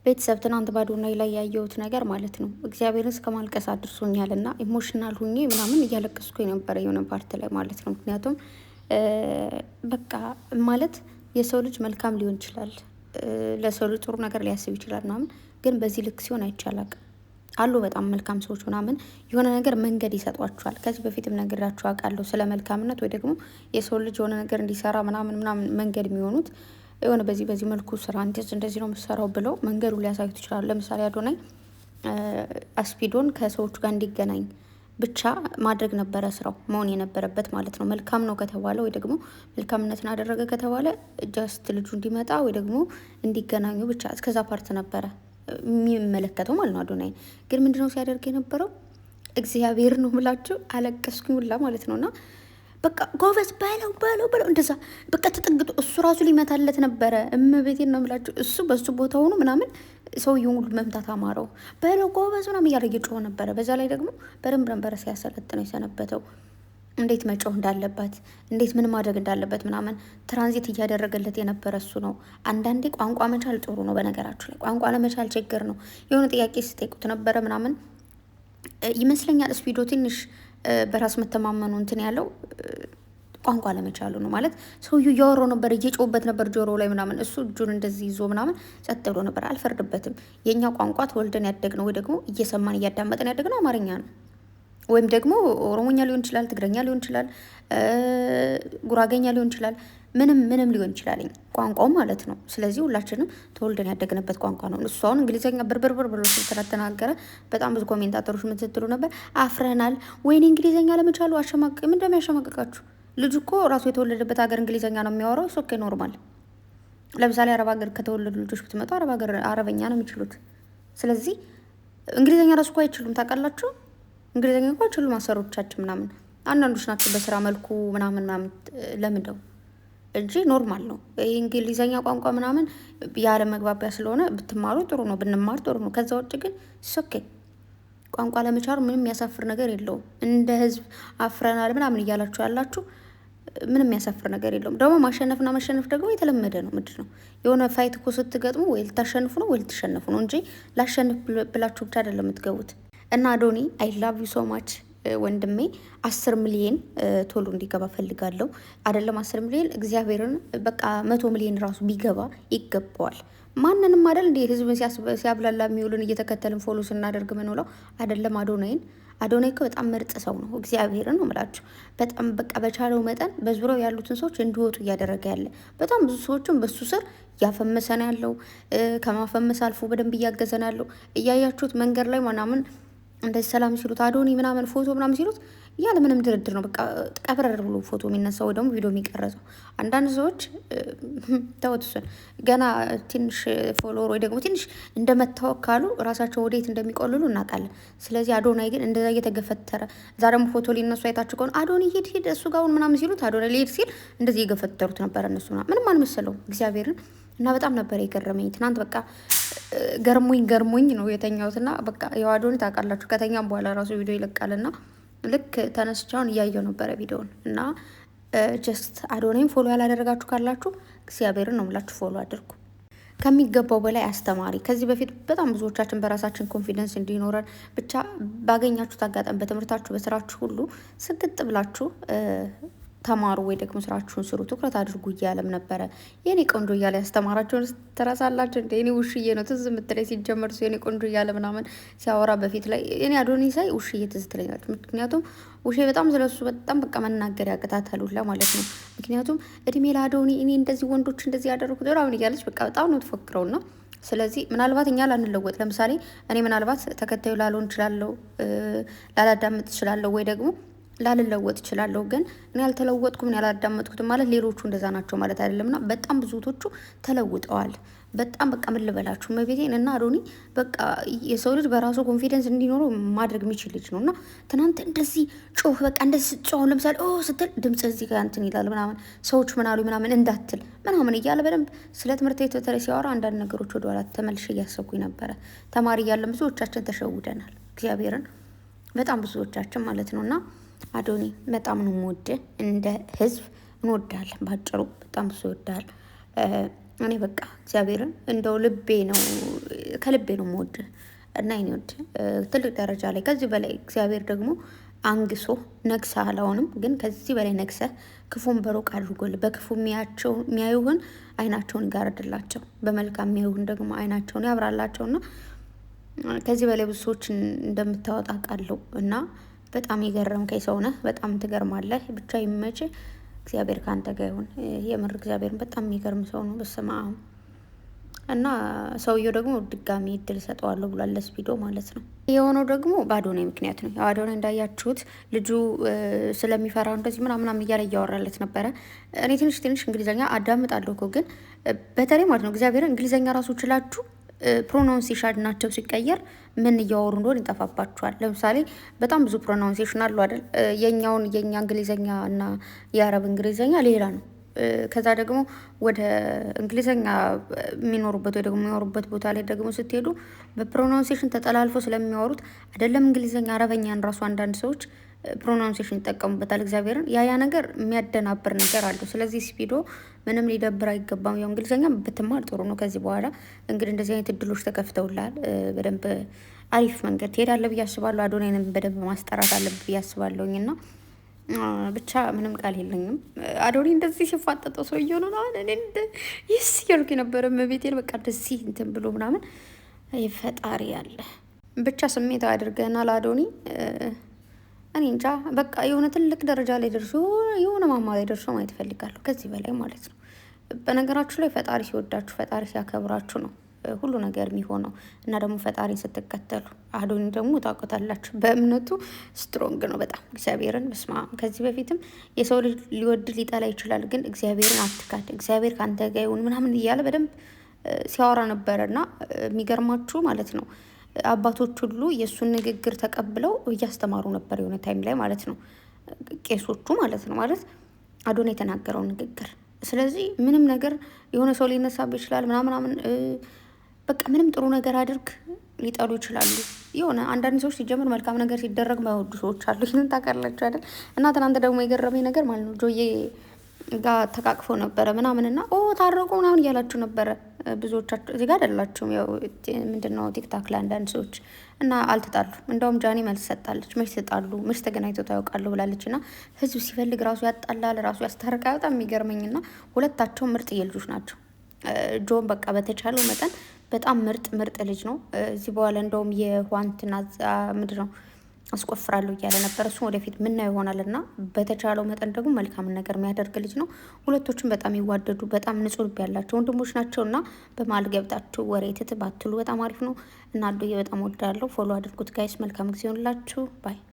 ቤተሰብ ትናንት በአዶናይ ላይ ያየሁት ነገር ማለት ነው እግዚአብሔርን እስከ ማልቀስ አድርሶኛል እና ኢሞሽናል ሁኜ ምናምን እያለቀስኩ የነበረ የሆነ ፓርት ላይ ማለት ነው። ምክንያቱም በቃ ማለት የሰው ልጅ መልካም ሊሆን ይችላል፣ ለሰው ልጅ ጥሩ ነገር ሊያስብ ይችላል ምናምን፣ ግን በዚህ ልክ ሲሆን አይቻላቅ አሉ በጣም መልካም ሰዎች ምናምን የሆነ ነገር መንገድ ይሰጧቸዋል። ከዚህ በፊትም ነግራችሁ አውቃለሁ ስለ መልካምነት ወይ ደግሞ የሰው ልጅ የሆነ ነገር እንዲሰራ ምናምን መንገድ የሚሆኑት የሆነ በዚህ መልኩ ስራ እንደዚህ ነው የምሰራው ብለው መንገዱ ሊያሳዩት ይችላሉ። ለምሳሌ አዶናይ አስፒዶን ከሰዎቹ ጋር እንዲገናኝ ብቻ ማድረግ ነበረ ስራው መሆን የነበረበት ማለት ነው። መልካም ነው ከተባለ ወይ ደግሞ መልካምነትን አደረገ ከተባለ ጃስት ልጁ እንዲመጣ ወይ ደግሞ እንዲገናኙ ብቻ እስከዛ ፓርት ነበረ የሚመለከተው ማለት ነው። አዶናይ ግን ምንድነው ሲያደርግ የነበረው? እግዚአብሔር ነው ምላችሁ አለቀስኩኝ ሁላ ማለት ነውና በቃ ጎበዝ በለው እንደዛ በቃ ተጠግጦ እሱ ራሱ ሊመታለት ነበረ። እመቤቴን ነው የምላችሁ እሱ በሱ ቦታ ሆኖ ምናምን ሰውየውን ሁሉ መምታት አማረው። በለው ጎበዝ ምናምን እያለ እየጮኸ ነበረ። በዛ ላይ ደግሞ በደንብ ነበረ ሲያሰለጥነው የሰነበተው እንዴት መጮህ እንዳለበት እንዴት ምን ማድረግ እንዳለበት ምናምን ትራንዚት እያደረገለት የነበረ እሱ ነው። አንዳንዴ ቋንቋ መቻል ጥሩ ነው። በነገራችሁ ላይ ቋንቋ ለመቻል ችግር ነው። የሆነ ጥያቄ ስጠይቁት ነበረ ምናምን ይመስለኛል ስፒዶ ትንሽ በራስ መተማመኑ እንትን ያለው ቋንቋ ለመቻሉ ነው። ማለት ሰውዬው እያወራው ነበር፣ እየጮህበት ነበር ጆሮ ላይ ምናምን፣ እሱ እጁን እንደዚህ ይዞ ምናምን ጸጥ ብሎ ነበር። አልፈርድበትም። የእኛ ቋንቋ ተወልደን ያደግነው ወይ ደግሞ እየሰማን እያዳመጠን ያደግነው አማርኛ ነው፣ ወይም ደግሞ ኦሮሞኛ ሊሆን ይችላል፣ ትግረኛ ሊሆን ይችላል፣ ጉራገኛ ሊሆን ይችላል፣ ምንም ሊሆን ይችላል ቋንቋው ማለት ነው። ስለዚህ ሁላችንም ተወልደን ያደግንበት ቋንቋ ነው። እሱ አሁን እንግሊዝኛ ብርብር ብሎ ስለተናገረ በጣም ብዙ ኮሜንታተሮች ምን ስትሉ ነበር? አፍረናል። ወይኔ እንግሊዝኛ ለመቻሉ አሸማቀቅ። ምን እንደሚያሸማቀቃችሁ? ልጁ እኮ ራሱ የተወለደበት ሀገር እንግሊዝኛ ነው የሚያወራው። እሱ ኖርማል። ለምሳሌ አረብ ሀገር ከተወለዱ ልጆች ብትመጡ አረብ ሀገር አረበኛ ነው የሚችሉት። ስለዚህ እንግሊዝኛ ራሱ እኮ አይችሉም። ታውቃላችሁ? እንግሊዝኛ እኮ አይችሉም አሰሮቻችን ምናምን። አንዳንዶች ናቸው በስራ መልኩ ምናምን ለምደው እንጂ ኖርማል ነው። ይህ እንግሊዝኛ ቋንቋ ምናምን ያለ መግባቢያ ስለሆነ ብትማሩ ጥሩ ነው፣ ብንማር ጥሩ ነው። ከዛ ውጭ ግን ሶኬ ቋንቋ ለመቻሉ ምንም የሚያሳፍር ነገር የለውም። እንደ ህዝብ አፍረናል ምናምን እያላችሁ ያላችሁ ምንም የሚያሳፍር ነገር የለውም። ደግሞ ማሸነፍና መሸነፍ ደግሞ የተለመደ ነው። ምንድን ነው የሆነ ፋይት እኮ ስትገጥሙ ወይ ልታሸንፉ ነው ወይ ልትሸነፉ ነው እንጂ ላሸንፍ ብላችሁ ብቻ አይደለም የምትገቡት። እና አዶኒ አይ ላቭ ዩ ሶ ማች ወንድሜ 10 ሚሊዮን ቶሎ እንዲገባ ፈልጋለሁ። አይደለም 10 ሚሊዮን እግዚአብሔርን በቃ 100 ሚሊዮን ራሱ ቢገባ ይገባዋል። ማንንም አይደል እንዴ ህዝብን ሲያብላላ የሚውልን እየተከተልን ፎሎ ስናደርግ ምንውለው አይደለም አዶናይን። አዶናይ እኮ በጣም ምርጥ ሰው ነው። እግዚአብሔርን ነው የምላችሁ። በጣም በቃ በቻለው መጠን በዙሪያው ያሉትን ሰዎች እንዲወጡ እያደረገ ያለ በጣም ብዙ ሰዎችን በሱ ስር እያፈመሰን ያለው ከማፈመስ አልፎ በደንብ እያገዘን ያለው እያያችሁት መንገድ ላይ ምናምን እንደዚህ ሰላም ሲሉት አዶኒ ምናምን ፎቶ ምናምን ሲሉት ያለ ምንም ድርድር ነው በቃ ቀብረር ብሎ ፎቶ የሚነሳው ወይ ደግሞ ቪዲዮ የሚቀረጸው። አንዳንድ ሰዎች ተወት እሱን ገና ትንሽ ፎሎወር ወይ ደግሞ ትንሽ እንደመታወቅ ካሉ ራሳቸው ወዴት እንደሚቆልሉ እናውቃለን። ስለዚህ አዶናይ ግን እንደዛ እየተገፈተረ እዛ ደግሞ ፎቶ ሊነሱ አይታችሁ ከሆነ አዶኒ ሂድ እሱ ጋር ምናምን ሲሉት አዶናይ ሊሄድ ሲል እንደዚህ እየገፈተሩት ነበረ። እነሱ ምንም አልመሰለውም እግዚአብሔርን እና በጣም ነበር የገረመኝ ትናንት። በቃ ገርሞኝ ነው የተኛሁት እና በቃ ያው አዶኒ ታውቃላችሁ ከተኛም በኋላ ራሱ ቪዲዮ ይለቃልና ልክ ተነስቻውን እያየው ነበረ ቪዲዮን እና ጀስት አዶናይን ፎሎ ያላደረጋችሁ ካላችሁ እግዚአብሔርን ነው የምላችሁ ፎሎ አድርጉ። ከሚገባው በላይ አስተማሪ። ከዚህ በፊት በጣም ብዙዎቻችን በራሳችን ኮንፊደንስ እንዲኖረን ብቻ ባገኛችሁት አጋጣሚ በትምህርታችሁ በስራችሁ ሁሉ ስግጥ ብላችሁ ተማሩ ወይ ደግሞ ስራችሁን ስሩ፣ ትኩረት አድርጉ እያለም ነበረ። የኔ ቆንጆ እያለ ያስተማራችሁን ትረሳላችሁ እንደ እኔ ውሽዬ ነው ትዝ የምትለኝ ሲጀመር እሱ የኔ ቆንጆ እያለ ምናምን ሲያወራ በፊት ላይ እኔ አዶኒ ሳይ ውሽዬ ትዝ ትለኛለች። ምክንያቱም ውሼ በጣም ስለሱ በጣም በቃ መናገር ያቅታታል ሁላ ማለት ነው። ምክንያቱም እድሜ ለአዶኒ እኔ እንደዚህ ወንዶች እንደዚህ ያደረጉት ምናምን እያለች በቃ በጣም ነው ትፎክረውና ስለዚህ ምናልባት እኛ ላንለወጥ ለምሳሌ እኔ ምናልባት ተከታዩ ላልሆን እችላለሁ፣ ላላዳምጥ እችላለሁ ወይ ደግሞ ላልለወጥ እችላለሁ። ግን እኔ ያልተለወጥኩም ያላዳመጥኩትም ማለት ሌሎቹ እንደዛ ናቸው ማለት አይደለምና በጣም ብዙቶቹ ተለውጠዋል። በጣም በቃ ምን ልበላችሁ መቤቴን እና አዶኒ በቃ የሰው ልጅ በራሱ ኮንፊደንስ እንዲኖረው ማድረግ የሚችል ልጅ ነው እና ትናንት እንደዚህ ጮህ በቃ እንደዚህ ጮህ ለምሳሌ ስትል ድምፅ እዚህ ጋር እንትን ይላል ምናምን ሰዎች ምናሉ ምናምን እንዳትል ምናምን እያለ በደንብ ስለ ትምህርት ቤት በተለይ ሲያወራ አንዳንድ ነገሮች ወደኋላ ተመልሼ እያሰብኩኝ ነበረ። ተማሪ እያለን ብዙዎቻችን ተሸውደናል። እግዚአብሔርን በጣም ብዙዎቻችን ማለት ነው እና አዶኒ በጣም ነው የምወድህ። እንደ ህዝብ እንወዳለን። ባጭሩ በጣም ብዙ ይወዳል። እኔ በቃ እግዚአብሔርን እንደው ልቤ ነው ከልቤ ነው የምወድህ እና ይወድ ትልቅ ደረጃ ላይ ከዚህ በላይ እግዚአብሔር ደግሞ አንግሶ ነግሰሃል። አሁንም ግን ከዚህ በላይ ነግሰህ ክፉን በሩቅ አድርጎልህ በክፉ የሚያዩህን አይናቸውን ይጋረድላቸው፣ በመልካም የሚያዩህን ደግሞ አይናቸውን ያብራላቸውና ከዚህ በላይ ብዙ ሰዎችን እንደምታወጣ ቃለው እና በጣም የገረምከኝ ሰው ነህ። በጣም ትገርማለህ። ብቻ ይመችህ። እግዚአብሔር ካንተ ጋር ይሁን። የምር እግዚአብሔርን በጣም የሚገርም ሰው ነው። በስመ አብ እና ሰውየው ደግሞ ድጋሚ እድል ሰጠዋለሁ ብሏል ለስፒዶ ማለት ነው። የሆነው ደግሞ በአዶናይ ምክንያት ነው። አዶናይ እንዳያችሁት ልጁ ስለሚፈራው እንደዚህ ምናምን እያለ እያወራለት ነበረ። እኔ ትንሽ እንግሊዝኛ አዳምጣለሁ እኮ ግን በተለይ ማለት ነው እግዚአብሔርን እንግሊዝኛ ራሱ ችላችሁ ፕሮናውንሴሽን ናቸው ሲቀየር ምን እያወሩ እንደሆነ ይጠፋባችኋል። ለምሳሌ በጣም ብዙ ፕሮናውንሴሽን አሉ አይደል? የኛ እንግሊዝኛ እና የአረብ እንግሊዝኛ ሌላ ነው። ከዛ ደግሞ ወደ እንግሊዝኛ የሚኖሩበት ወይ ደግሞ የሚያወሩበት ቦታ ላይ ደግሞ ስትሄዱ በፕሮናውንሴሽን ተጠላልፎ ስለሚያወሩት አይደለም እንግሊዝኛ አረበኛን ራሱ አንዳንድ ሰዎች ፕሮናውንሴሽን ይጠቀሙበታል። እግዚአብሔርን ያ ነገር የሚያደናብር ነገር አለው። ስለዚህ ስፒዶ ምንም ሊደብር አይገባም። ያው እንግሊዝኛ ብትማር ጥሩ ነው። ከዚህ በኋላ እንግዲህ እንደዚህ አይነት እድሎች ተከፍተውላል። በደንብ አሪፍ መንገድ ትሄዳለህ ብዬ አስባለሁ። አዶናይንም በደንብ ማስጠራት አለብህ ብዬ አስባለሁኝ እና ብቻ ምንም ቃል የለኝም። አዶኒ እንደዚህ ሲፋጠጠው ሰው እየሆነ ነው ይስ እያልኩ የነበረ መቤቴን በቃ እንደዚህ እንትን ብሎ ምናምን ፈጣሪ ያለ ብቻ ስሜት አድርገናል አዶኒ። እኔ እንጃ በቃ የሆነ ትልቅ ደረጃ ላይ ደርሶ የሆነ ማማ ላይ ደርሶ ማየት እፈልጋለሁ ከዚህ በላይ ማለት ነው። በነገራችሁ ላይ ፈጣሪ ሲወዳችሁ ፈጣሪ ሲያከብራችሁ ነው ሁሉ ነገር የሚሆነው እና ደግሞ ፈጣሪን ስትከተሉ። አዶኒ ደግሞ ታውቁታላችሁ በእምነቱ ስትሮንግ ነው በጣም እግዚአብሔርን በስመ አብ። ከዚህ በፊትም የሰው ልጅ ሊወድ ሊጠላ ይችላል፣ ግን እግዚአብሔርን አትካድ፣ እግዚአብሔር ከአንተ ጋር ይሁን ምናምን እያለ በደንብ ሲያወራ ነበረ እና የሚገርማችሁ ማለት ነው አባቶች ሁሉ የእሱን ንግግር ተቀብለው እያስተማሩ ነበር የሆነ ታይም ላይ ማለት ነው፣ ቄሶቹ ማለት ነው ማለት አዶናይ የተናገረው ንግግር። ስለዚህ ምንም ነገር የሆነ ሰው ሊነሳብ ይችላል ምናምን በቃ ምንም ጥሩ ነገር አድርግ ሊጠሉ ይችላሉ። የሆነ አንዳንድ ሰዎች ሲጀምር መልካም ነገር ሲደረግ ማይወዱ ሰዎች አሉ። ይህንን ታውቃላችሁ አይደል? እና ትናንት ደግሞ የገረመኝ ነገር ማለት ነው ጆዬ ጋር ተቃቅፎ ነበረ ምናምን እና ታረቁ ምናምን እያላችሁ ነበረ ብዙዎቻችሁ። እዚህ ጋር አይደላችሁም፣ ያው ምንድነው ቲክታክ ላይ አንዳንድ ሰዎች እና አልተጣሉ። እንደውም ጃኒ መልስ ሰጣለች። መች ተጣሉ መች ተገናኝተው ታውቃሉ ብላለች። እና ህዝብ ሲፈልግ ራሱ ያጣላል ራሱ ያስታርቃል። በጣም የሚገርመኝና ሁለታቸው ምርጥ የልጆች ናቸው። ጆን በቃ በተቻለው መጠን በጣም ምርጥ ልጅ ነው። እዚህ በኋላ እንደውም የዋንትና ምንድን ነው አስቆፍራለሁ እያለ ነበር። እሱ ወደፊት ምናየው ይሆናል እና በተቻለው መጠን ደግሞ መልካምን ነገር የሚያደርግ ልጅ ነው። ሁለቶችም በጣም ይዋደዱ በጣም ንጹህ ልብ ያላቸው ወንድሞች ናቸው እና በመሀል ገብታችሁ ወሬ ትትባትሉ በጣም አሪፍ ነው እና አዶዬ በጣም ወዳለሁ። ፎሎ አድርጉት ጋይስ። መልካም ጊዜ ሆንላችሁ ባይ